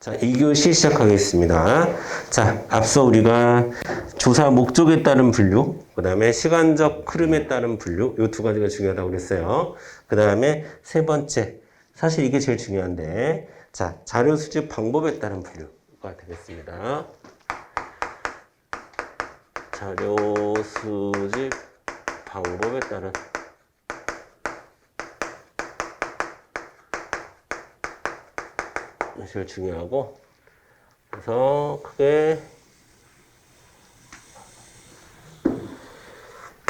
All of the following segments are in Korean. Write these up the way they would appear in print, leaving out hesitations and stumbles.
자, 2교시 시작하겠습니다. 자, 앞서 우리가 조사 목적에 따른 분류, 그 다음에 시간적 흐름에 따른 분류, 이 두 가지가 중요하다고 그랬어요. 그 다음에 세 번째, 사실 이게 제일 중요한데, 자, 자료 수집 방법에 따른 분류가 되겠습니다. 자료 수집 방법에 따른 제일 중요하고, 그래서 크게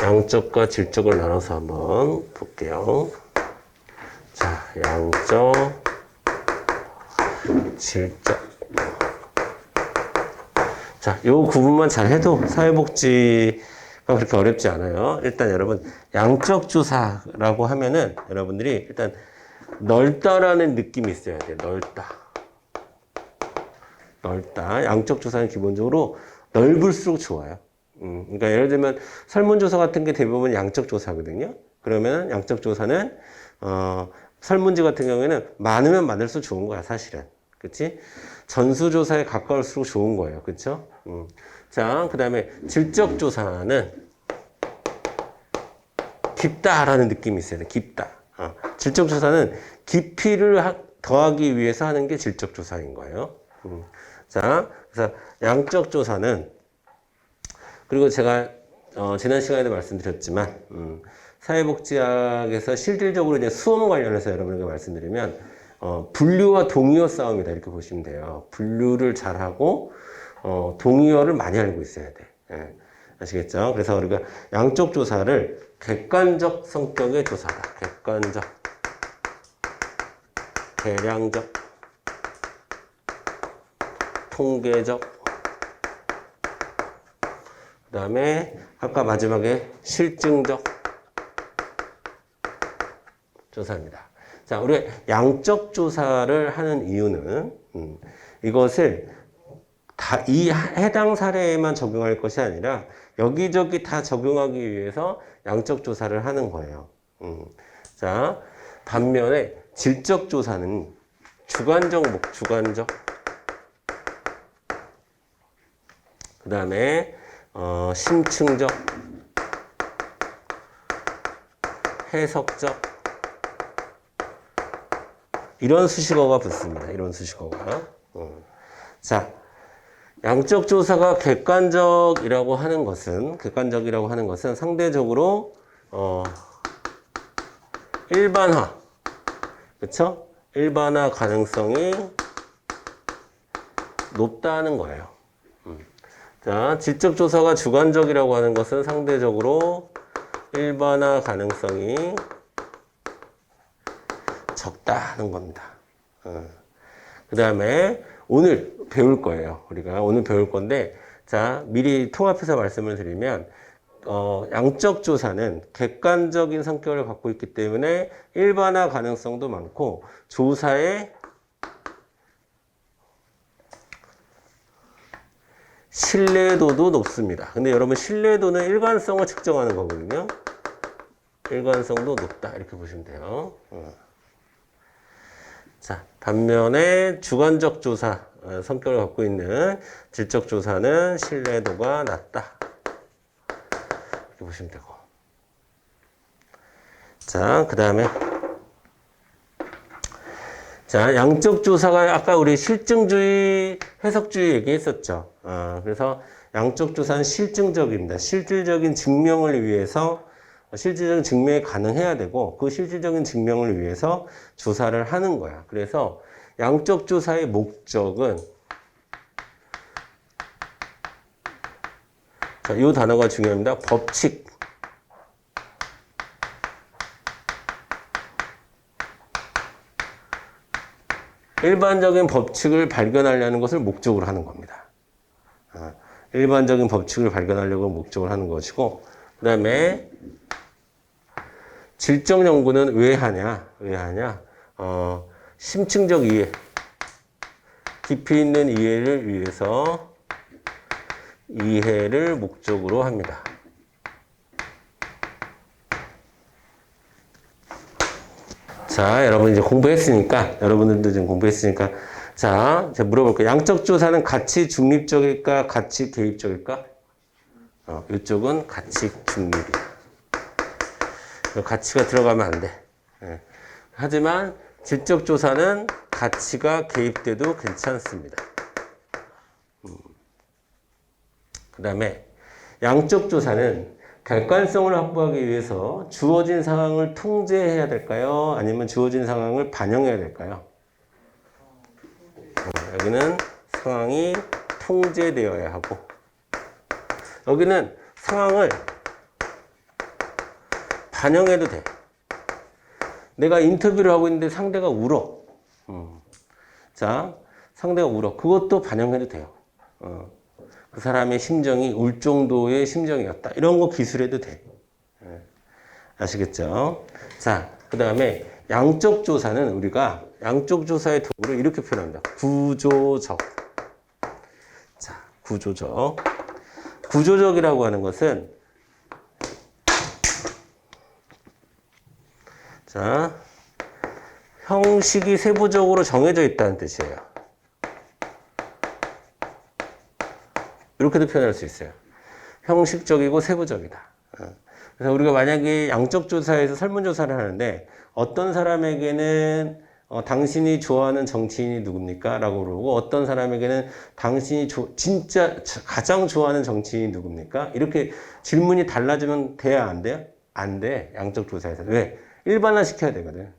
양적과 질적을 나눠서 한번 볼게요. 자, 양적, 질적. 자, 요 구분만 잘 해도 사회복지가 그렇게 어렵지 않아요. 일단 여러분, 양적 조사라고 하면은 여러분들이 일단 넓다라는 느낌이 있어야 돼요. 넓다. 양적 조사는 기본적으로 넓을수록 좋아요. 그러니까 예를 들면 설문조사 같은 게 대부분 양적 조사거든요. 그러면 양적 조사는 설문지 같은 경우에는 많으면 많을수록 좋은 거야, 사실은. 그치? 전수조사에 가까울수록 좋은 거예요. 그쵸? 자, 그 다음에 질적 조사는 깊다라는 느낌이 있어야 돼. 깊다. 질적 조사는 깊이를 더하기 위해서 하는 게 질적 조사인 거예요. 자, 그래서 양적 조사는, 그리고 제가 지난 시간에도 말씀드렸지만 사회복지학에서 실질적으로 이제 수험 관련해서 여러분에게 말씀드리면 분류와 동의어 싸움이다, 이렇게 보시면 돼요. 분류를 잘하고 동의어를 많이 알고 있어야 돼. 예, 아시겠죠? 그래서 우리가 양적 조사를 객관적 성격의 조사다. 객관적, 계량적, 통계적, 그 다음에 아까 마지막에 실증적 조사입니다. 자, 우리 양적 조사를 하는 이유는 이것을 다 이 해당 사례에만 적용할 것이 아니라 여기저기 다 적용하기 위해서 양적 조사를 하는 거예요. 자, 반면에 질적 조사는 주관적, 주관적, 그 다음에 심층적, 해석적, 이런 수식어가 붙습니다. 이런 수식어가. 자, 양적 조사가 객관적이라고 하는 것은 상대적으로 일반화, 그렇죠? 일반화 가능성이 높다는 거예요. 자, 질적 조사가 주관적이라고 하는 것은 상대적으로 일반화 가능성이 적다는 겁니다. 그 다음에 오늘 배울 거예요. 우리가 오늘 배울 건데, 자, 미리 통합해서 말씀을 드리면, 양적 조사는 객관적인 성격을 갖고 있기 때문에 일반화 가능성도 많고, 조사의 신뢰도도 높습니다. 근데 여러분, 신뢰도는 일관성을 측정하는 거거든요. 일관성도 높다, 이렇게 보시면 돼요. 자, 반면에 주관적 조사 성격을 갖고 있는 질적 조사는 신뢰도가 낮다, 이렇게 보시면 되고. 자, 그 다음에 자, 양적 조사가 아까 우리 실증주의, 해석주의 얘기했었죠. 그래서 양적 조사는 실증적입니다. 실질적인 증명을 위해서, 실질적인 증명이 가능해야 되고, 그 실질적인 증명을 위해서 조사를 하는 거야. 그래서 양적 조사의 목적은, 자, 이 단어가 중요합니다. 법칙. 일반적인 법칙을 발견하려는 것을 목적으로 하는 겁니다. 일반적인 법칙을 발견하려고 목적으로 하는 것이고, 그 다음에 질적 연구는 왜 하냐? 심층적 이해, 깊이 있는 이해를 위해서 이해를 목적으로 합니다. 자, 여러분 이제 공부했으니까, 여러분들도 지금 공부했으니까 자, 제가 물어볼게요. 양적 조사는 가치 중립적일까? 가치 개입적일까? 이쪽은 가치 중립이야. 가치가 들어가면 안 돼. 예. 하지만 질적 조사는 가치가 개입돼도 괜찮습니다. 그 다음에 양적 조사는 객관성을 확보하기 위해서 주어진 상황을 통제해야 될까요? 아니면 주어진 상황을 반영해야 될까요? 여기는 상황이 통제되어야 하고, 여기는 상황을 반영해도 돼. 내가 인터뷰를 하고 있는데 상대가 울어. 자, 상대가 울어. 그것도 반영해도 돼요. 그 사람의 심정이 울 정도의 심정이었다. 이런 거 기술해도 돼. 아시겠죠? 자, 그 다음에 양적 조사는 우리가 양적 조사의 도구를 이렇게 표현합니다. 구조적. 자, 구조적. 구조적이라고 하는 것은 자, 형식이 세부적으로 정해져 있다는 뜻이에요. 이렇게도 표현할 수 있어요. 형식적이고 세부적이다. 그래서 우리가 만약에 양적 조사에서 설문조사를 하는데 어떤 사람에게는 당신이 좋아하는 정치인이 누굽니까? 라고 그러고 어떤 사람에게는 당신이 진짜 가장 좋아하는 정치인이 누굽니까? 이렇게 질문이 달라지면 돼야 안 돼요? 안 돼. 양적 조사에서. 왜? 일반화 시켜야 되거든.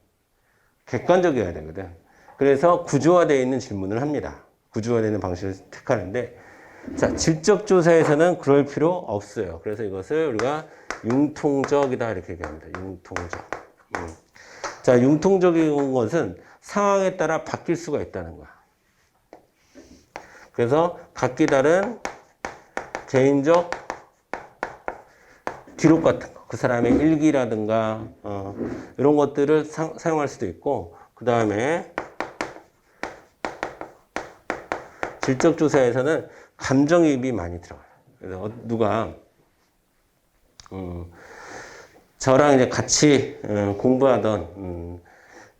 객관적이어야 되거든. 그래서 구조화되어 있는 질문을 합니다. 구조화되어 있는 방식을 택하는데, 자, 질적 조사에서는 그럴 필요 없어요. 그래서 이것을 우리가 융통적이다 이렇게 얘기합니다. 융통적. 자, 융통적인 것은 상황에 따라 바뀔 수가 있다는 거야. 그래서 각기 다른 개인적 기록 같은 거, 그 사람의 일기라든가 이런 것들을 사용할 수도 있고, 그 다음에 질적 조사에서는 감정이입이 많이 들어가요. 그래서 누가 저랑 이제 같이 공부하던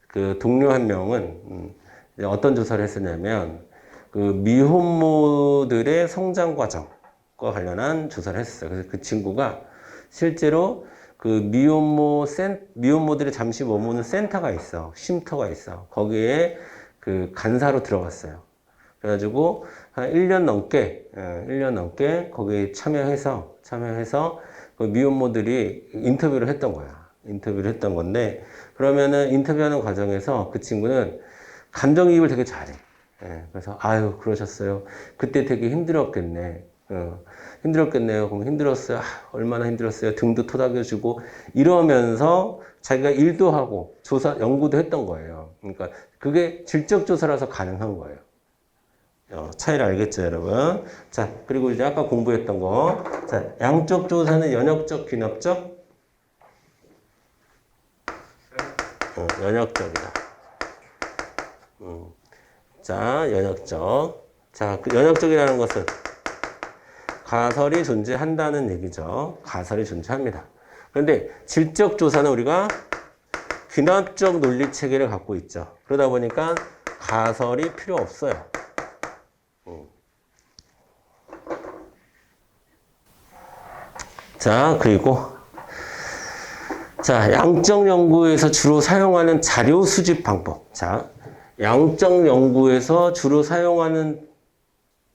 그 동료 한 명은 이제 어떤 조사를 했었냐면 그 미혼모들의 성장 과정과 관련한 조사를 했었어요. 그래서 그 친구가 실제로 그 미혼모들이 잠시 머무는 센터가 있어. 쉼터가 있어. 거기에 그 간사로 들어갔어요. 그래가지고 한 1년 넘게 거기에 참여해서 그 미혼모들이 인터뷰를 했던 거야. 인터뷰를 했던 건데, 그러면은 인터뷰하는 과정에서 그 친구는 감정이입을 되게 잘해. 그래서, 아유, 그러셨어요. 그때 되게 힘들었겠네. 힘들었겠네요. 그럼 힘들었어요. 얼마나 힘들었어요. 등도 토닥여주고 이러면서 자기가 일도 하고 연구도 했던 거예요. 그러니까 그게 질적 조사라서 가능한 거예요. 차이를 알겠죠, 여러분? 자, 그리고 이제 아까 공부했던 거. 자, 양적 조사는 연역적, 귀납적? 연역적이다. 자, 연역적. 자, 그 연역적이라는 것은 가설이 존재한다는 얘기죠. 가설이 존재합니다. 그런데 질적 조사는 우리가 귀납적 논리 체계를 갖고 있죠. 그러다 보니까 가설이 필요 없어요. 자, 그리고 자, 양적 연구에서 주로 사용하는 자료 수집 방법. 자, 양적 연구에서 주로 사용하는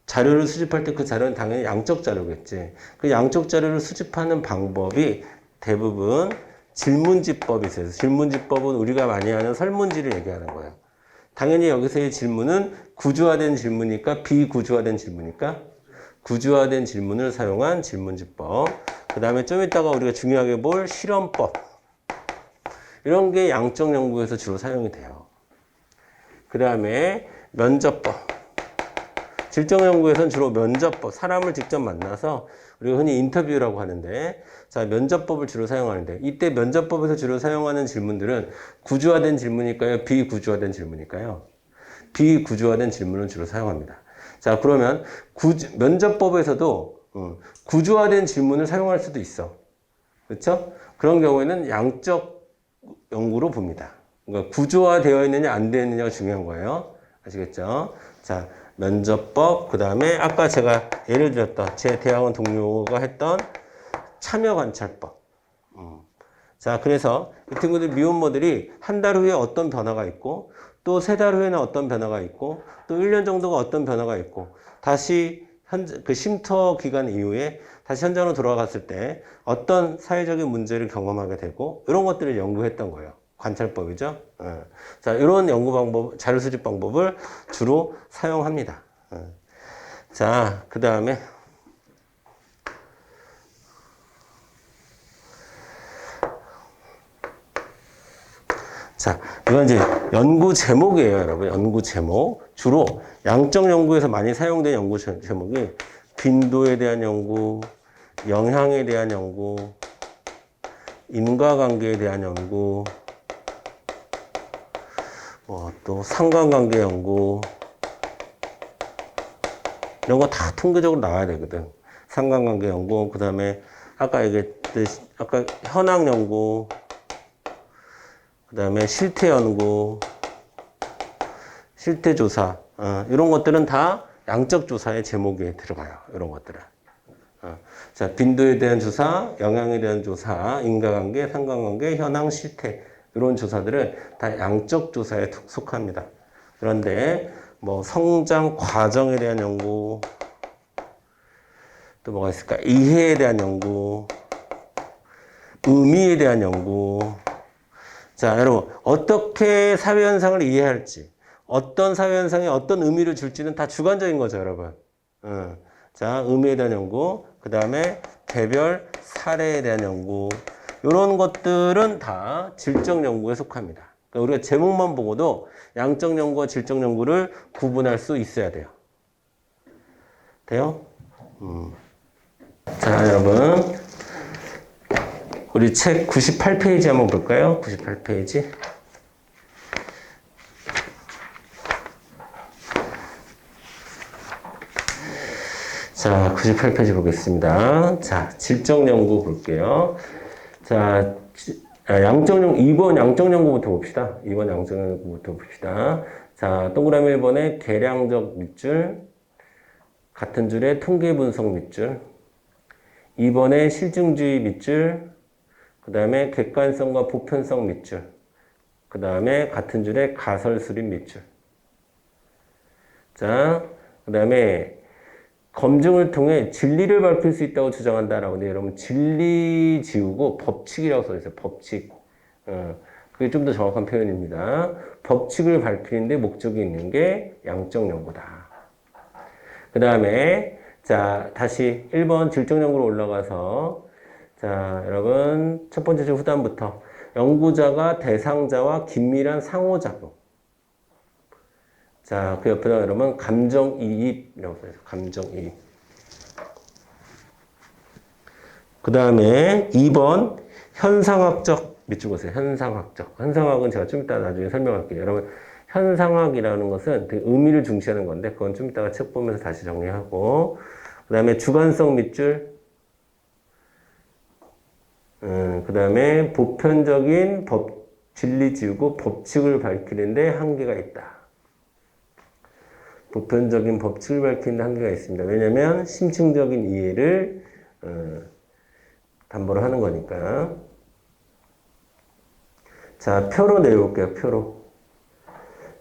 자료를 수집할 때 그 자료는 당연히 양적 자료겠지. 그 양적 자료를 수집하는 방법이 대부분 질문지법이 있어요. 질문지법은 우리가 많이 하는 설문지를 얘기하는 거예요. 당연히 여기서의 질문은 구조화된 질문이니까 비구조화된 질문이니까 구조화된 질문을 사용한 질문지법. 그 다음에 좀 이따가 우리가 중요하게 볼 실험법. 이런 게 양적 연구에서 주로 사용이 돼요. 그 다음에 면접법. 질적 연구에서는 주로 면접법, 사람을 직접 만나서 우리가 흔히 인터뷰라고 하는데, 자, 면접법을 주로 사용하는데, 이때 면접법에서 주로 사용하는 질문들은 구조화된 질문일까요? 비구조화된 질문일까요? 비구조화된 질문을 주로 사용합니다. 자, 그러면 면접법에서도 구조화된 질문을 사용할 수도 있어. 그렇죠? 그런 경우에는 양적 연구로 봅니다. 그러니까 구조화되어 있느냐 안 되어 있느냐가 중요한 거예요. 아시겠죠? 자, 면접법, 그 다음에 아까 제가 예를 들었던 제 대학원 동료가 했던 참여관찰법. 자, 그래서 이 친구들 미혼모들이 한 달 후에 어떤 변화가 있고, 또 세 달 후에는 어떤 변화가 있고, 또 1년 정도가 어떤 변화가 있고, 다시 그 쉼터 기간 이후에 다시 현장으로 돌아갔을 때 어떤 사회적인 문제를 경험하게 되고, 이런 것들을 연구했던 거예요. 관찰법이죠. 자, 이런 연구 방법, 자료 수집 방법을 주로 사용합니다. 자, 그 다음에 자, 이건 이제 연구 제목이에요, 여러분. 연구 제목. 주로 양적 연구에서 많이 사용된 연구 제목이 빈도에 대한 연구, 영향에 대한 연구, 인과관계에 대한 연구, 또 상관관계 연구, 이런 거 다 통계적으로 나와야 되거든. 상관관계 연구, 그 다음에 아까 얘기했듯이 아까 현황 연구, 그 다음에 실태 연구, 실태 조사, 이런 것들은 다 양적 조사의 제목에 들어가요. 이런 것들은. 자, 빈도에 대한 조사, 영향에 대한 조사, 인과관계, 상관관계, 현황, 실태, 이런 조사들은 다 양적 조사에 속합니다. 그런데 뭐 성장 과정에 대한 연구, 또 뭐가 있을까? 이해에 대한 연구, 의미에 대한 연구. 자, 여러분, 어떻게 사회현상을 이해할지, 어떤 사회현상에 어떤 의미를 줄지는 다 주관적인 거죠, 여러분. 자, 의미에 대한 연구, 그 다음에 개별 사례에 대한 연구, 이런 것들은 다 질적 연구에 속합니다. 그러니까 우리가 제목만 보고도 양적 연구와 질적 연구를 구분할 수 있어야 돼요. 돼요? 자, 여러분. 우리 책 98페이지 한번 볼까요? 98페이지. 자, 98페이지 보겠습니다. 자, 질적 연구 볼게요. 자, 양적 연구, 2번 양적 연구부터 봅시다. 2번 양적 연구부터 봅시다. 자, 동그라미 1번에 계량적 밑줄, 같은 줄에 통계 분석 밑줄, 2번에 실증주의 밑줄, 그 다음에 객관성과 보편성 밑줄, 그 다음에 같은 줄에 가설수립 밑줄. 자, 그 다음에 검증을 통해 진리를 밝힐 수 있다고 주장한다라고. 근데 여러분, 진리 지우고 법칙이라고 써있어요. 법칙. 그게 좀 더 정확한 표현입니다. 법칙을 밝히는데 목적이 있는 게 양적 연구다. 그 다음에, 자, 다시 1번 질적 연구로 올라가서, 자, 여러분, 첫 번째 줄 후단부터 연구자가 대상자와 긴밀한 상호작용. 자, 그 옆에다 여러분 감정이입이라고 써요. 감정이입. 그 다음에 2번 현상학적 밑줄 보세요. 현상학적. 현상학은 제가 좀 이따 나중에 설명할게요. 여러분, 현상학이라는 것은 되게 의미를 중시하는 건데 그건 좀 이따가 책 보면서 다시 정리하고, 그 다음에 주관성 밑줄. 그 다음에 보편적인 진리 지우고 법칙을 밝히는데 한계가 있다. 보편적인 법칙을 밝히는데 한계가 있습니다. 왜냐하면 심층적인 이해를 담보로 하는 거니까. 자, 표로 내려올게요. 표로.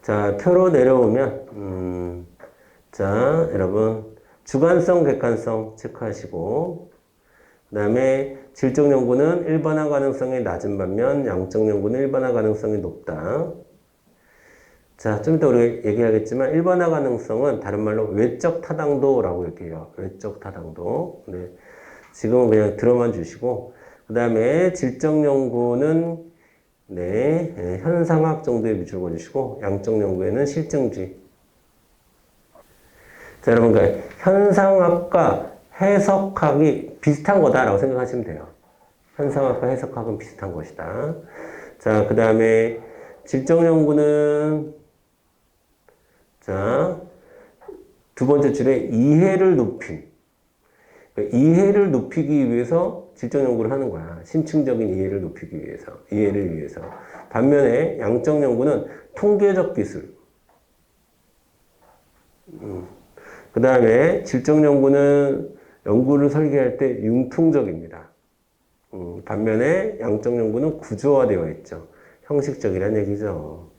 자, 표로 내려오면 자, 여러분 주관성, 객관성 체크하시고, 그 다음에 질적 연구는 일반화 가능성이 낮은 반면 양적 연구는 일반화 가능성이 높다. 자, 좀 이따 우리가 얘기하겠지만 일반화 가능성은 다른 말로 외적 타당도라고 얘기해요. 외적 타당도. 네. 지금은 그냥 들어만 주시고, 그 다음에 질적 연구는 네, 현상학 정도에 밑줄 그어주시고, 양적 연구에는 실증주의. 자, 여러분, 그러니까 현상학과 해석학이 비슷한 거다라고 생각하시면 돼요. 현상학과 해석학은 비슷한 것이다. 자, 그 다음에 질적 연구는, 자, 두 번째 줄에 이해를 높임. 그러니까 이해를 높이기 위해서 질적 연구를 하는 거야. 심층적인 이해를 높이기 위해서, 이해를 위해서. 반면에 양적 연구는 통계적 기술. 그 다음에 질적 연구는 연구를 설계할 때 융통적입니다. 반면에 양적 연구는 구조화되어 있죠. 형식적이란 얘기죠.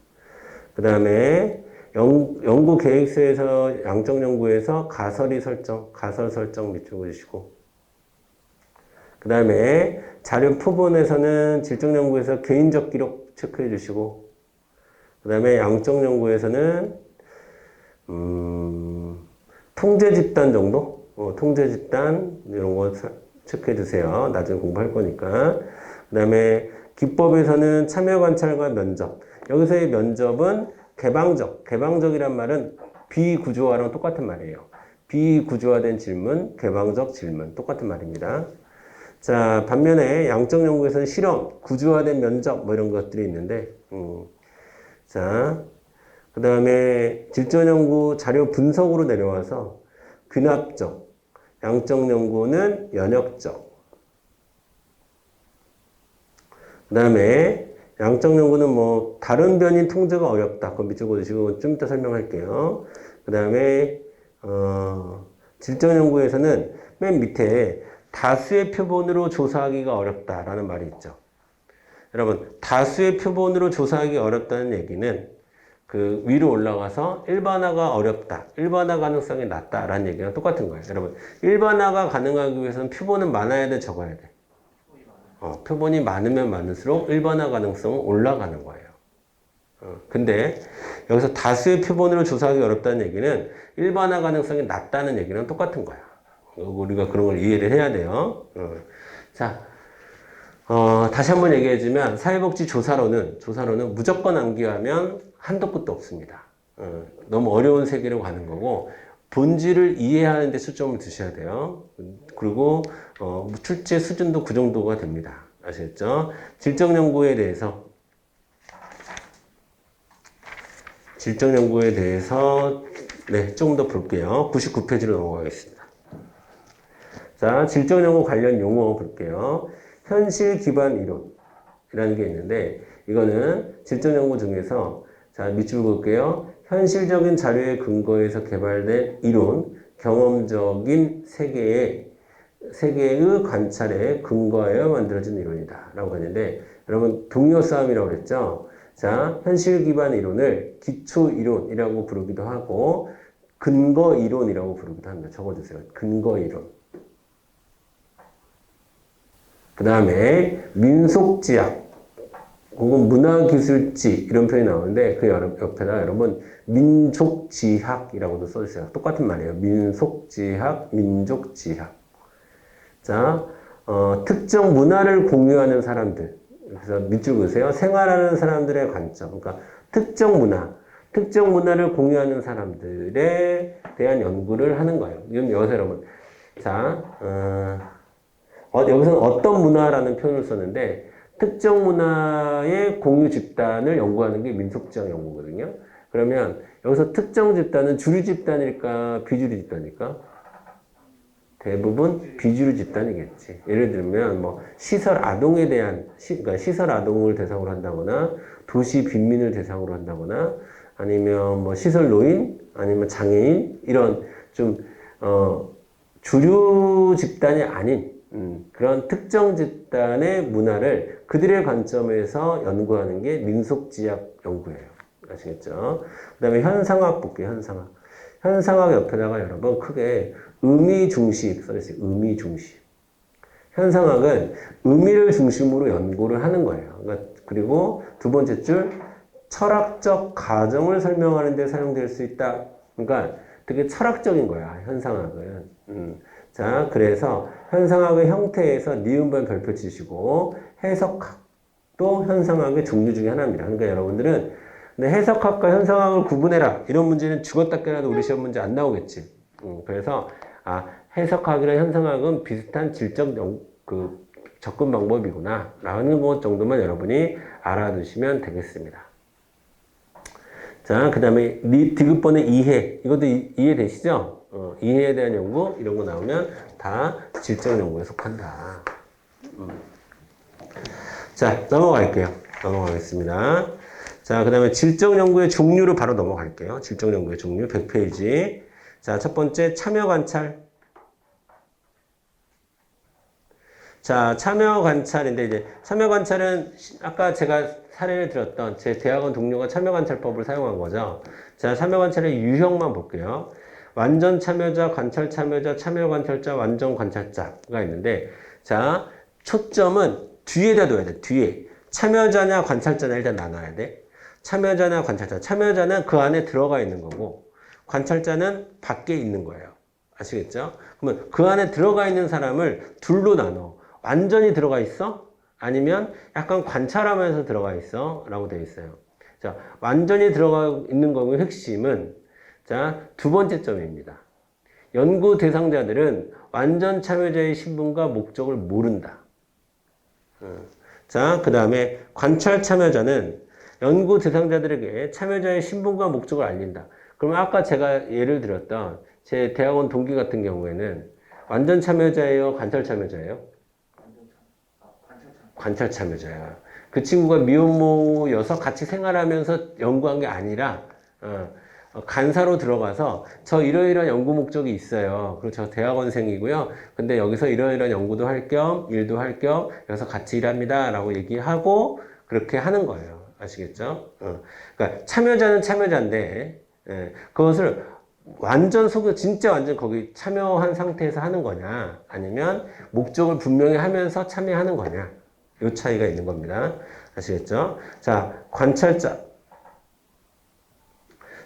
그 다음에 연구 계획서에서 양적 연구에서 가설 설정 밑줄 그으시고, 그 다음에 자료 표본에서는 질적 연구에서 개인적 기록 체크해 주시고, 그 다음에 양적 연구에서는 통제 집단 정도? 통제 집단 이런 거 체크해 주세요. 나중에 공부할 거니까. 그 다음에 기법에서는 참여 관찰과 면접. 여기서의 면접은 개방적이란 말은 비구조화랑 똑같은 말이에요. 비구조화된 질문, 개방적 질문 똑같은 말입니다. 자, 반면에 양적 연구에서는 실험, 구조화된 면접 뭐 이런 것들이 있는데, 자, 그 다음에 질적 연구 자료 분석으로 내려와서 근합적, 양적 연구는 연역적. 그 다음에 양적 연구는 뭐 다른 변인 통제가 어렵다. 그거 밑줄 그어주시고 좀 이따 설명할게요. 그 다음에 질적 연구에서는 맨 밑에 다수의 표본으로 조사하기가 어렵다라는 말이 있죠. 여러분, 다수의 표본으로 조사하기 어렵다는 얘기는 그 위로 올라가서 일반화가 어렵다, 일반화 가능성이 낮다라는 얘기랑 똑같은 거예요. 여러분, 일반화가 가능하기 위해서는 표본은 많아야 돼, 적어야 돼? 표본이 많으면 많을수록 일반화 가능성은 올라가는 거예요. 근데 여기서 다수의 표본으로 조사하기 어렵다는 얘기는 일반화 가능성이 낮다는 얘기랑 똑같은 거야. 우리가 그런 걸 이해를 해야 돼요. 자, 다시 한번 얘기해주면 사회복지 조사로는 무조건 암기하면 한도 끝도 없습니다. 너무 어려운 세계로 가는 거고 본질을 이해하는 데 초점을 두셔야 돼요. 그리고 출제 수준도 그 정도가 됩니다. 아시겠죠? 질적 연구에 대해서 네, 조금 더 볼게요. 99페이지로 넘어가겠습니다. 자, 질적 연구 관련 용어 볼게요. 현실 기반 이론이라는 게 있는데 이거는 질적 연구 중에서 자, 밑줄 볼게요. 현실적인 자료에 근거해서 개발된 이론, 경험적인 세계의 관찰에 근거하여 만들어진 이론이다. 라고 하는데, 여러분, 동요 싸움이라고 그랬죠? 자, 현실 기반 이론을 기초 이론이라고 부르기도 하고, 근거 이론이라고 부르기도 합니다. 적어주세요. 근거 이론. 그 다음에 민속지학, 혹은 문화기술지 이런 표현이 나오는데 그 옆에다 여러분 민족지학이라고도 써주세요. 똑같은 말이에요. 민속지학, 민족지학. 자, 특정 문화를 공유하는 사람들. 그래서 밑줄 그으세요. 생활하는 사람들의 관점. 그러니까 특정 문화를 공유하는 사람들에 대한 연구를 하는 거예요. 여기서 여러분, 자, 여기서는 어떤 문화라는 표현을 썼는데 특정 문화의 공유 집단을 연구하는 게 민속지학 연구거든요. 그러면 여기서 특정 집단은 주류 집단일까 비주류 집단일까? 대부분 비주류 집단이겠지. 예를 들면 뭐 시설 아동에 대한 그러니까 시설 아동을 대상으로 한다거나 도시 빈민을 대상으로 한다거나 아니면 뭐 시설 노인 아니면 장애인 이런 좀 주류 집단이 아닌 그런 특정 집단의 문화를 그들의 관점에서 연구하는 게 민속지학 연구예요. 아시겠죠? 그 다음에 현상학 볼게요. 현상학 옆에다가 여러분 크게 의미중식 써주세요. 의미중식. 현상학은 의미를 중심으로 연구를 하는 거예요. 그러니까 그리고 두 번째 줄 철학적 가정을 설명하는 데 사용될 수 있다. 그러니까 되게 철학적인 거야. 현상학은. 자, 그래서 현상학의 형태에서 니은번 별표 치시고 해석학도 현상학의 종류 중에 하나입니다. 그러니까 여러분들은 근데 해석학과 현상학을 구분해라. 이런 문제는 죽었다 깨나도 우리 시험 문제 안 나오겠지. 그래서 해석학이랑 현상학은 비슷한 질적 접근 방법이구나 라는 것 정도만 여러분이 알아두시면 되겠습니다. 자, 그 다음에 디귿번의 이해. 이것도 이해되시죠? 이해에 대한 연구 이런 거 나오면 다 질적 연구에 속한다. 자, 넘어가겠습니다. 자, 그 다음에 질적 연구의 종류로 바로 넘어갈게요. 질적 연구의 종류 100페이지. 자, 첫 번째 참여 관찰. 자, 참여 관찰인데 이제 참여 관찰은 아까 제가 사례를 들었던 제 대학원 동료가 참여 관찰법을 사용한 거죠. 자, 참여 관찰의 유형만 볼게요. 완전 참여자, 관찰 참여자, 참여 관찰자, 완전 관찰자가 있는데 자, 초점은 뒤에다 둬야 돼. 뒤에. 참여자냐 관찰자냐 일단 나눠야 돼. 참여자냐 관찰자. 참여자는 그 안에 들어가 있는 거고 관찰자는 밖에 있는 거예요. 아시겠죠? 그러면 그 안에 들어가 있는 사람을 둘로 나눠. 완전히 들어가 있어? 아니면 약간 관찰하면서 들어가 있어? 라고 되어 있어요. 자, 완전히 들어가 있는 거의 핵심은 자, 두 번째 점입니다. 연구 대상자들은 완전 참여자의 신분과 목적을 모른다. 자, 그 다음에 관찰 참여자는 연구 대상자들에게 참여자의 신분과 목적을 알린다. 그러면 아까 제가 예를 들었던 제 대학원 동기 같은 경우에는 완전 참여자예요? 관찰 참여자예요? 관찰 참여자야. 그 친구가 미혼모여서 같이 생활하면서 연구한 게 아니라 간사로 들어가서 저 이러이러한 연구 목적이 있어요. 그리고 저 대학원생이고요. 근데 여기서 이러이러한 연구도 할 겸 일도 할 겸 여기서 같이 일합니다. 라고 얘기하고 그렇게 하는 거예요. 아시겠죠? 그러니까 참여자는 참여자인데 그것을 완전 진짜 완전 거기 참여한 상태에서 하는 거냐 아니면 목적을 분명히 하면서 참여하는 거냐 이 차이가 있는 겁니다. 아시겠죠? 자, 관찰자.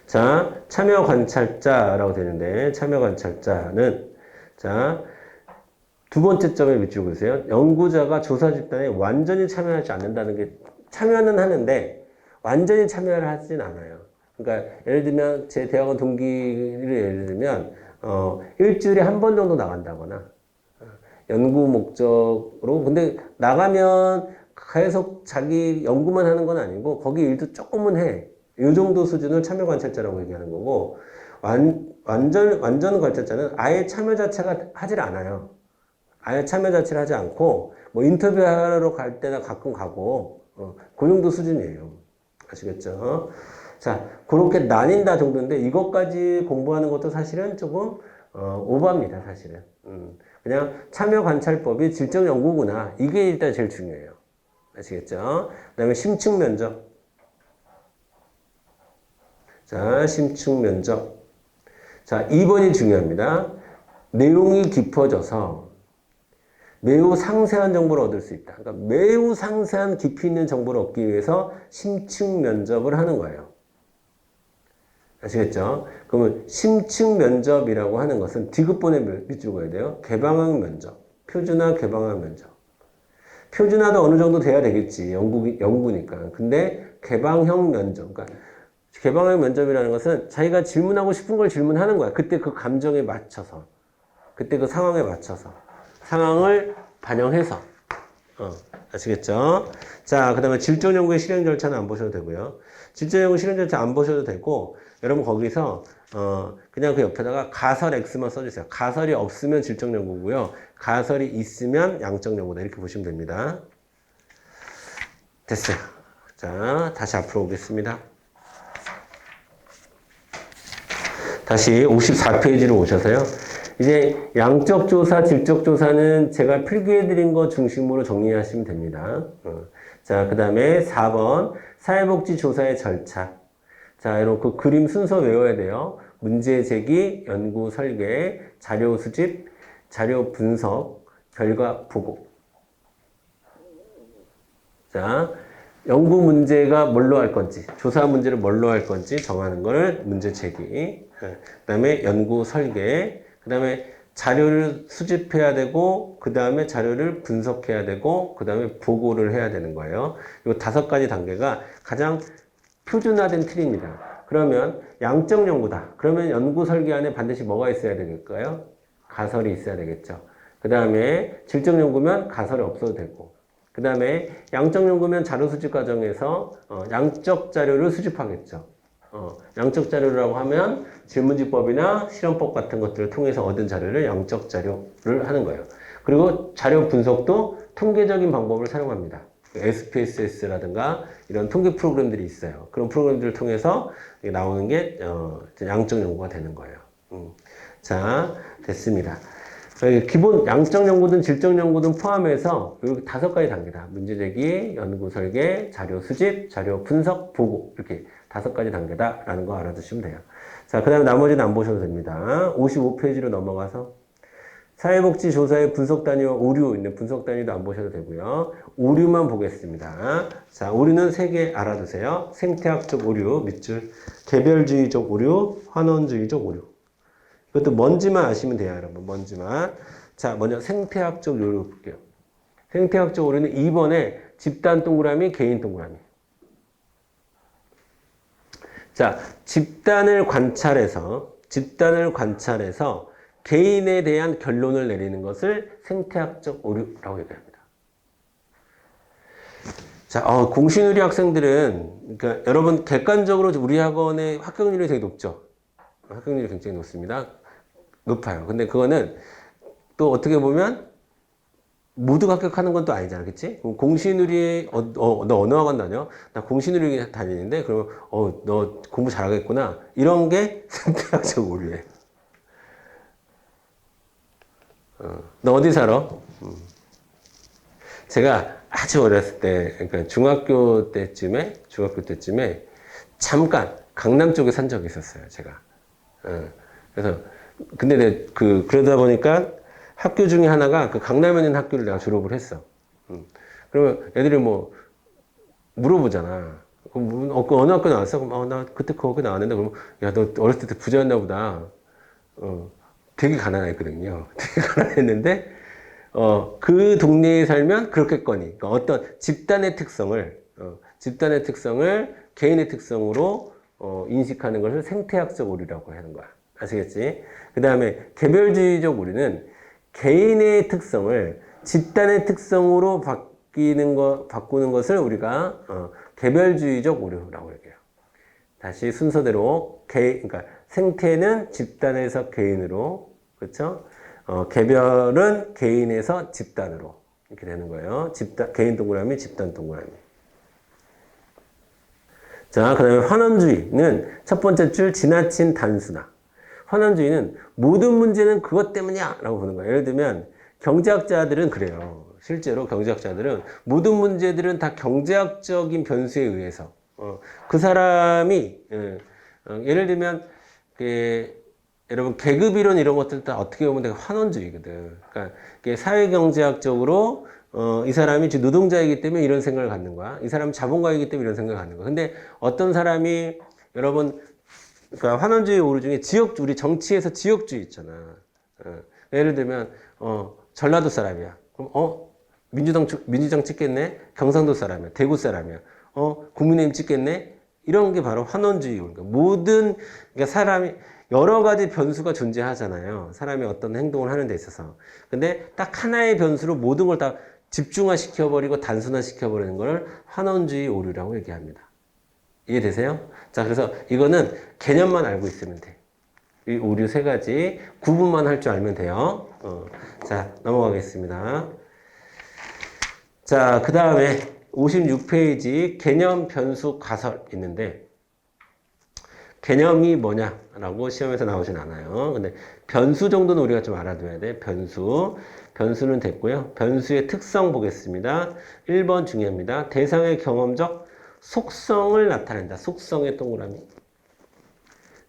자, 참여 관찰자라고 되는데 참여 관찰자는 자, 두 번째 점에 밑줄 그으세요. 연구자가 조사 집단에 완전히 참여하지 않는다는 게 참여는 하는데 완전히 참여를 하진 않아요. 그러니까 예를 들면 제 대학원 동기를 예를 들면 일주일에 한 번 정도 나간다거나 연구 목적으로 근데 나가면 계속 자기 연구만 하는 건 아니고 거기 일도 조금은 해. 이 정도 수준을 참여 관찰자라고 얘기하는 거고 완전 관찰자는 아예 참여 자체가 하질 않아요. 아예 참여 자체를 하지 않고 뭐 인터뷰하러 갈 때나 가끔 가고 그 정도 수준이에요. 아시겠죠? 자, 그렇게 나뉜다 정도인데 이것까지 공부하는 것도 사실은 조금 오버합니다. 사실은. 그냥 참여 관찰법이 질적 연구구나. 이게 일단 제일 중요해요. 아시겠죠? 그 다음에 심층 면접. 자, 심층 면접. 자, 2번이 중요합니다. 내용이 깊어져서 매우 상세한 정보를 얻을 수 있다. 그러니까 매우 상세한 깊이 있는 정보를 얻기 위해서 심층 면접을 하는 거예요. 아시겠죠? 그러면 심층 면접이라고 하는 것은 디귿번에 밑줄 그어야 돼요. 개방형 면접. 표준화 개방형 면접. 표준화도 어느 정도 돼야 되겠지. 연구니까. 근데 개방형 면접. 그러니까 개방형 면접이라는 것은 자기가 질문하고 싶은 걸 질문하는 거야. 그때 그 감정에 맞춰서. 그때 그 상황에 맞춰서. 상황을 반영해서. 아시겠죠? 자, 그 다음에 질적 연구의 실행 절차는 안 보셔도 되고요. 질적 연구 실행 절차 안 보셔도 되고, 여러분 거기서, 그냥 그 옆에다가 가설 X만 써주세요. 가설이 없으면 질적 연구고요. 가설이 있으면 양적 연구다. 이렇게 보시면 됩니다. 됐어요. 자, 다시 앞으로 오겠습니다. 다시 54페이지로 오셔서요. 이제 양적 조사, 질적 조사는 제가 필기해드린 거 중심으로 정리하시면 됩니다. 자, 그 다음에 4번 사회복지 조사의 절차. 자, 여러분 그 그림 순서 외워야 돼요. 문제 제기, 연구 설계, 자료 수집, 자료 분석, 결과 보고. 자, 연구 문제가 뭘로 할 건지, 조사 문제를 뭘로 할 건지 정하는 거를 문제 제기. 그 다음에 연구 설계. 그 다음에 자료를 수집해야 되고, 그 다음에 자료를 분석해야 되고, 그 다음에 보고를 해야 되는 거예요. 이 5가지 단계가 가장 표준화된 틀입니다. 그러면 양적 연구다. 그러면 연구 설계 안에 반드시 뭐가 있어야 되겠까요? 가설이 있어야 되겠죠. 그 다음에 질적 연구면 가설이 없어도 되고, 그 다음에 양적 연구면 자료 수집 과정에서 양적 자료를 수집하겠죠. 양적 자료라고 하면 질문지법이나 실험법 같은 것들을 통해서 얻은 자료를 양적 자료를 하는 거예요. 그리고 자료 분석도 통계적인 방법을 사용합니다. SPSS라든가 이런 통계 프로그램들이 있어요. 그런 프로그램들을 통해서 나오는 게 양적 연구가 되는 거예요. 자, 됐습니다. 기본 양적 연구든 질적 연구든 포함해서 이렇게 5가지 단계다. 문제 제기, 연구 설계, 자료 수집, 자료 분석, 보고 이렇게 5가지 단계다라는 거 알아두시면 돼요. 자, 그 다음에 나머지는 안 보셔도 됩니다. 55페이지로 넘어가서 사회복지조사의 분석 단위와 오류 있는 분석 단위도 안 보셔도 되고요. 오류만 보겠습니다. 자, 오류는 3개 알아두세요. 생태학적 오류, 밑줄, 개별주의적 오류, 환원주의적 오류. 이것도 뭔지만 아시면 돼요, 여러분. 뭔지만. 자, 먼저 생태학적 오류 볼게요. 생태학적 오류는 2번에 집단 동그라미, 개인 동그라미. 자, 집단을 관찰해서 개인에 대한 결론을 내리는 것을 생태학적 오류라고 얘기합니다. 자, 공신의료 학생들은, 그러니까 여러분 객관적으로 우리 학원의 합격률이 되게 높죠. 합격률이 굉장히 높습니다. 높아요. 근데 그거는 또 어떻게 보면 모두가 합격하는 건 또 아니잖아, 그치? 공신의료에, 너 어느 학원 다녀? 나 공신의료 다니는데, 그러면, 너 공부 잘하겠구나. 이런 게 생태학적 오류예요. 너 어디 살아? 제가 아주 어렸을 때, 그러니까 중학교 때쯤에 잠깐 강남 쪽에 산 적이 있었어요, 제가. 그래서, 근데 그러다 보니까 학교 중에 하나가 그 강남에 있는 학교를 내가 졸업을 했어. 그러면 애들이 뭐 물어보잖아. 어느 학교 나왔어? 그럼, 나 그때 거기 나왔는데, 그러면, 야, 너 어렸을 때 부자였나 보다. 되게 가난했거든요. 되게 가난했는데, 그 동네에 살면 그렇겠거니. 그러니까 어떤 집단의 특성을 개인의 특성으로, 인식하는 것을 생태학적 오류라고 하는 거야. 아시겠지? 그 다음에 개별주의적 오류는 개인의 특성을 집단의 특성으로 바꾸는 것을 우리가, 개별주의적 오류라고 얘기해요. 다시 순서대로, 그러니까 생태는 집단에서 개인으로, 그렇죠? 개별은 개인에서 집단으로 이렇게 되는 거예요. 개인 동그라미, 집단 동그라미. 자, 그 다음에 환원주의는 첫 번째 줄 지나친 단순화. 환원주의는 모든 문제는 그것 때문이야 라고 보는 거예요. 예를 들면 경제학자들은 그래요. 실제로 경제학자들은 모든 문제들은 다 경제학적인 변수에 의해서 그 사람이 예를 들면 여러분 계급이론 이런 것들 다 어떻게 보면 되게 환원주의거든. 그러니까 사회경제학적으로 이 사람이 노동자이기 때문에 이런 생각을 갖는 거야. 이 사람은 자본가이기 때문에 이런 생각을 갖는 거야. 근데 어떤 사람이 여러분 그러니까 환원주의 오류 중에 우리 정치에서 지역주의 있잖아. 예를 들면 전라도 사람이야. 그럼 민주당 찍겠네. 경상도 사람이야. 대구 사람이야. 국민의힘 찍겠네. 이런 게 바로 환원주의 오류. 그러니까 사람이 여러 가지 변수가 존재하잖아요. 사람이 어떤 행동을 하는 데 있어서. 근데 딱 하나의 변수로 모든 걸 다 집중화시켜버리고 단순화시켜버리는 걸 환원주의 오류라고 얘기합니다. 이해되세요? 자, 그래서 이거는 개념만 알고 있으면 돼. 이 오류 3가지 구분만 할 줄 알면 돼요. 자, 넘어가겠습니다. 자, 그 다음에 56페이지 개념 변수 가설 있는데 개념이 뭐냐라고 시험에서 나오진 않아요. 근데 변수 정도는 우리가 좀 알아둬야 돼. 변수는 됐고요. 변수의 특성 보겠습니다. 1번 중요합니다. 대상의 경험적 속성을 나타낸다. 속성의 동그라미.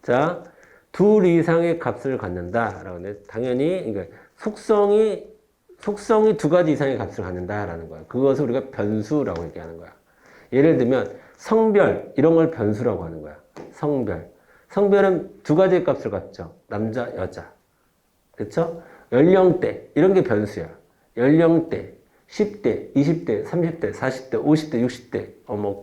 자, 둘 이상의 값을 갖는다. 라고 하는데 당연히 그러니까 속성이 2가지 이상의 값을 갖는다라는 거야. 그것을 우리가 변수라고 얘기하는 거야. 예를 들면 성별 이런 걸 변수라고 하는 거야. 성별은 2가지의 값을 갖죠. 남자, 여자. 그렇죠? 연령대 이런 게 변수야. 연령대 10대, 20대, 30대, 40대, 50대, 60대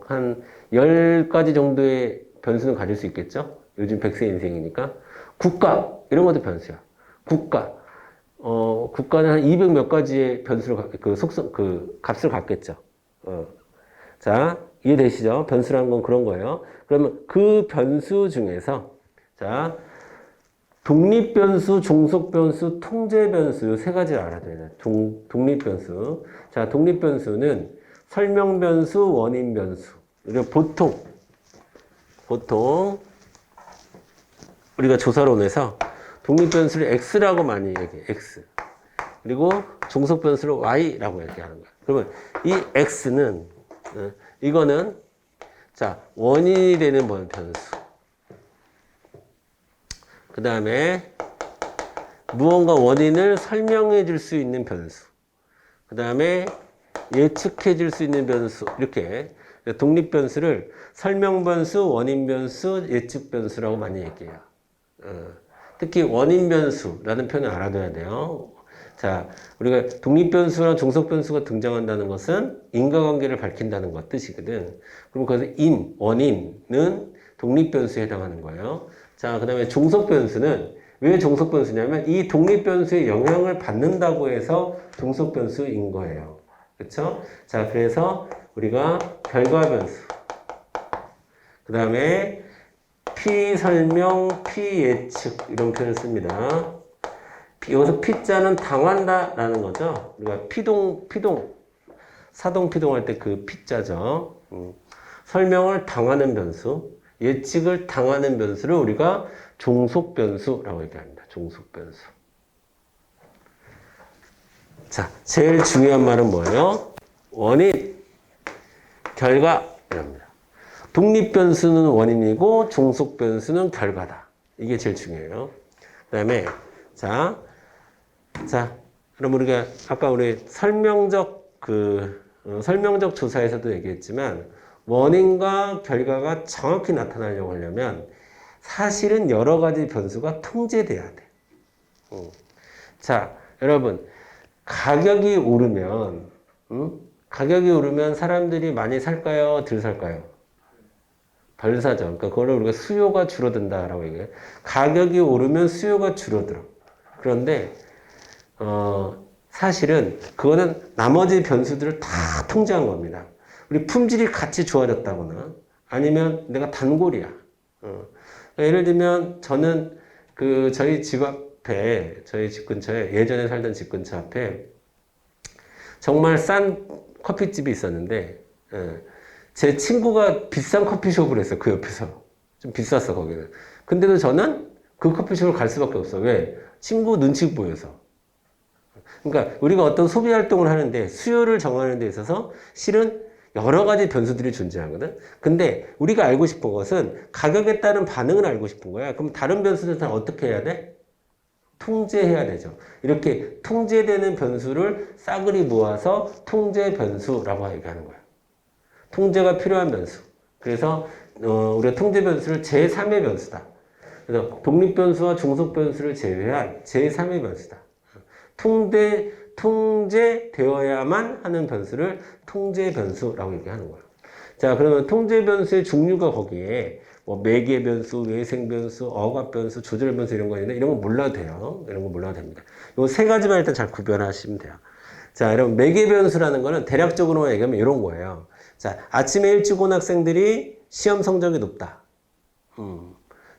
한 10가지 정도의 변수는 가질 수 있겠죠? 요즘 100세 인생이니까. 국가 이런 것도 변수야. 국가는 한 200 몇 가지의 변수를 값을 갖겠죠. 자, 이해되시죠? 변수라는 건 그런 거예요. 그러면 그 변수 중에서 자, 독립변수, 종속변수, 통제변수 3가지를 알아둬야 돼요. 독립변수. 자, 독립변수는 설명 변수, 원인 변수. 그리고 보통 우리가 조사론에서 독립 변수를 x라고 많이 얘기해. x. 그리고 종속 변수를 y라고 얘기하는 거야. 그러면 이 x는 이거는 자, 원인이 되는 변수. 그 다음에 무언가 원인을 설명해 줄 수 있는 변수. 그 다음에 예측해 줄 수 있는 변수. 이렇게 독립 변수를 설명 변수, 원인 변수, 예측 변수라고 많이 얘기해요. 특히 원인 변수라는 표현을 알아둬야 돼요. 자, 우리가 독립 변수랑 종속 변수가 등장한다는 것은 인과관계를 밝힌다는 것 뜻이거든. 그럼 거기서 원인은 독립 변수에 해당하는 거예요. 자, 그 다음에 종속 변수는 왜 종속 변수냐면 이 독립 변수의 영향을 받는다고 해서 종속 변수인 거예요. 그렇죠? 자, 그래서 우리가 결과 변수, 그 다음에 피설명, 피예측 이런 표현을 씁니다. 여기서 피자는 당한다라는 거죠. 우리가 사동 피동할 때 그 피자죠. 설명을 당하는 변수, 예측을 당하는 변수를 우리가 종속 변수라고 얘기합니다. 종속 변수. 자, 제일 중요한 말은 뭐예요? 원인, 결과 이랍니다. 독립 변수는 원인이고 종속 변수는 결과다. 이게 제일 중요해요. 그다음에 자, 그럼 우리가 아까 우리 설명적 조사에서도 얘기했지만 원인과 결과가 정확히 나타나려고 하려면 사실은 여러 가지 변수가 통제돼야 돼. 자, 여러분 가격이 오르면 사람들이 많이 살까요? 덜 살까요? 덜 사죠. 그러니까 그걸 우리가 수요가 줄어든다라고 얘기해요. 가격이 오르면 수요가 줄어들어. 그런데 사실은 그거는 나머지 변수들을 다 통제한 겁니다. 우리 품질이 같이 좋아졌다거나 아니면 내가 단골이야. 예를 들면 저는 저희 집 근처에 예전에 살던 집 근처 앞에 정말 싼 커피집이 있었는데 제 친구가 비싼 커피숍을 했어. 그 옆에서. 좀 비쌌어 거기는. 근데도 저는 그 커피숍을 갈 수밖에 없어. 왜? 친구 눈치 보여서. 그러니까 우리가 어떤 소비 활동을 하는데 수요를 정하는 데 있어서 실은 여러 가지 변수들이 존재하거든. 근데 우리가 알고 싶은 것은 가격에 따른 반응을 알고 싶은 거야. 그럼 다른 변수들은 다 어떻게 해야 돼? 통제해야 되죠. 이렇게 통제되는 변수를 싸그리 모아서 통제 변수라고 얘기하는 거야. 통제가 필요한 변수. 그래서 우리가 통제 변수를 제3의 변수다. 그래서 독립 변수와 종속 변수를 제외한 제3의 변수다. 통제되어야만 하는 변수를 통제 변수라고 얘기하는 거예요. 자, 그러면 통제 변수의 종류가 거기에 뭐 매개 변수, 외생 변수, 억압 변수, 조절 변수 이런 거 있는데 이런 거 몰라도 돼요. 이런 거 몰라도 됩니다. 요 세 가지만 일단 잘 구별하시면 돼요. 자, 여러분 매개 변수라는 거는 대략적으로 얘기하면 이런 거예요. 자, 아침에 일찍 온 학생들이 시험 성적이 높다.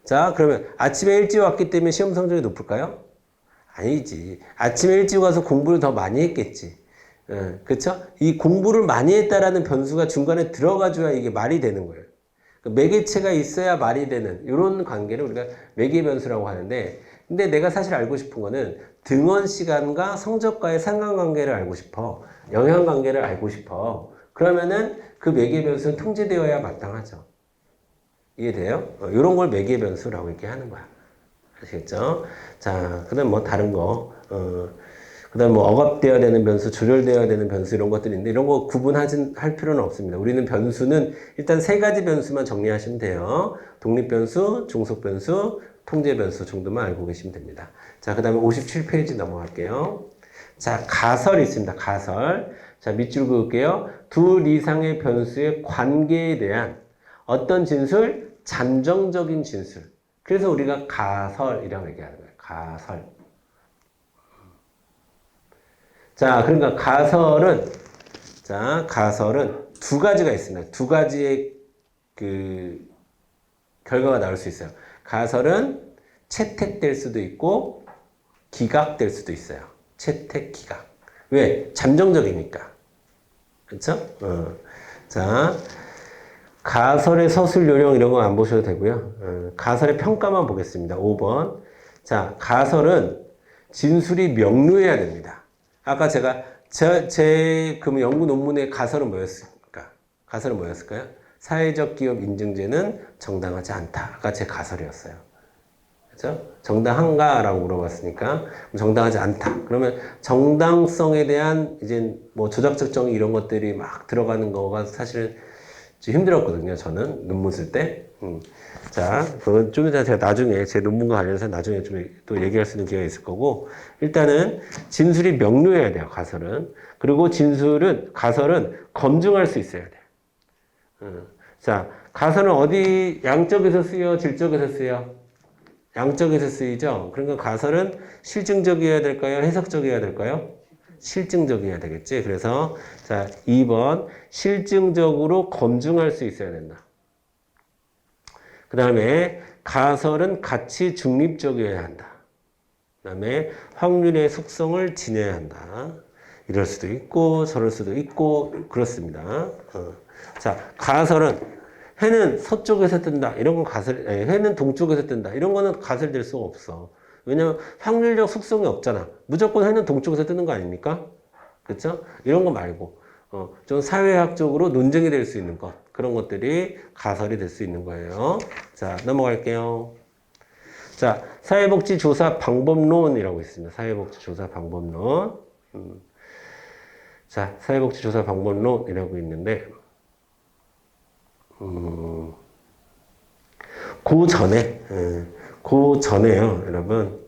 자, 그러면 아침에 일찍 왔기 때문에 시험 성적이 높을까요? 아니지. 아침에 일찍 와서 공부를 더 많이 했겠지. 그쵸? 이 공부를 많이 했다라는 변수가 중간에 들어가줘야 이게 말이 되는 거예요. 매개체가 있어야 말이 되는 이런 관계를 우리가 매개 변수라고 하는데, 근데 내가 사실 알고 싶은 거는 등원 시간과 성적과의 상관관계를 알고 싶어. 영향관계를 알고 싶어. 그러면은 그 매개 변수는 통제되어야 마땅하죠. 이해돼요? 이런 걸 매개 변수라고 이렇게 하는 거야. 아시겠죠? 자, 그 다음 뭐 다른 거, 그 다음 뭐 억압되어야 되는 변수, 조절되어야 되는 변수 이런 것들이 있는데 이런 거 할 필요는 없습니다. 우리는 변수는 일단 세 가지 변수만 정리하시면 돼요. 독립 변수, 종속 변수, 통제 변수 정도만 알고 계시면 됩니다. 자, 그 다음에 57페이지 넘어갈게요. 자, 가설이 있습니다. 가설. 자, 밑줄 그을게요. 둘 이상의 변수의 관계에 대한 어떤 진술? 잠정적인 진술. 그래서 우리가 가설이라고 얘기하는 거예요. 가설. 자, 그러니까 가설은 두 가지가 있습니다. 두 가지의 결과가 나올 수 있어요. 가설은 채택될 수도 있고 기각될 수도 있어요. 채택, 기각. 왜? 잠정적이니까. 그렇죠? 자, 가설의 서술 요령 이런 거 안 보셔도 되고요. 가설의 평가만 보겠습니다. 5번. 자, 가설은 진술이 명료해야 됩니다. 아까 제가 제 그 연구 논문의 가설은 뭐였습니까? 가설은 뭐였을까요? 사회적 기업 인증제는 정당하지 않다. 아까 제 가설이었어요. 그죠? 정당한가라고 물어봤으니까 정당하지 않다. 그러면 정당성에 대한 이제 뭐 조작적 정의 이런 것들이 막 들어가는 거가 사실은 좀 힘들었거든요. 저는 논문 쓸 때. 자, 그건 좀 이따 제가 나중에 제 논문과 관련해서 나중에 좀 또 얘기할 수 있는 기회가 있을 거고, 일단은 진술이 명료해야 돼요. 가설은. 그리고 가설은 검증할 수 있어야 돼요. 자, 가설은 어디 양적에서 쓰여, 질적에서 쓰여? 양적에서 쓰이죠. 그러니까 가설은 실증적이어야 될까요? 해석적이어야 될까요? 실증적이어야 되겠지. 그래서 자, 2번 실증적으로 검증할 수 있어야 된다. 그 다음에 가설은 가치 중립적이어야 한다. 그 다음에 확률의 속성을 지녀야 한다. 이럴 수도 있고 저럴 수도 있고 그렇습니다. 자, 가설은 해는 서쪽에서 뜬다. 이런 건 해는 동쪽에서 뜬다. 이런 거는 가설될 수가 없어. 왜냐면 확률적 속성이 없잖아. 무조건 해는 동쪽에서 뜨는 거 아닙니까? 그렇죠? 이런 거 말고 좀 사회학적으로 논쟁이 될 수 있는 것. 그런 것들이 가설이 될 수 있는 거예요. 자, 넘어갈게요. 자, 사회복지조사 방법론이라고 있습니다. 사회복지조사 방법론. 자, 사회복지조사 방법론이라고 있는데 그 전에요, 여러분.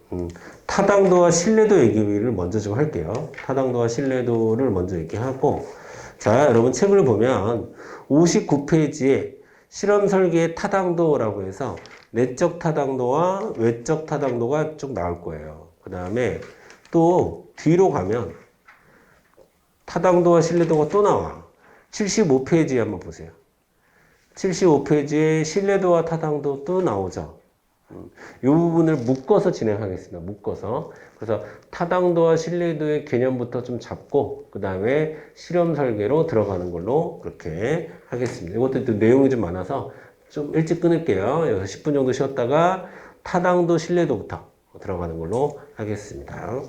타당도와 신뢰도 얘기를 먼저 좀 할게요. 타당도와 신뢰도를 먼저 얘기하고, 자, 여러분 책을 보면 59페이지에 실험 설계의 타당도라고 해서 내적 타당도와 외적 타당도가 쭉 나올 거예요. 그 다음에 또 뒤로 가면 타당도와 신뢰도가 또 나와. 75페이지에 한번 보세요. 75페이지에 신뢰도와 타당도 또 나오죠. 이 부분을 묶어서 진행하겠습니다. 묶어서. 그래서 타당도와 신뢰도의 개념부터 좀 잡고 그 다음에 실험 설계로 들어가는 걸로 그렇게 하겠습니다. 이것도 내용이 좀 많아서 좀 일찍 끊을게요. 여기서 10분 정도 쉬었다가 타당도, 신뢰도부터 들어가는 걸로 하겠습니다.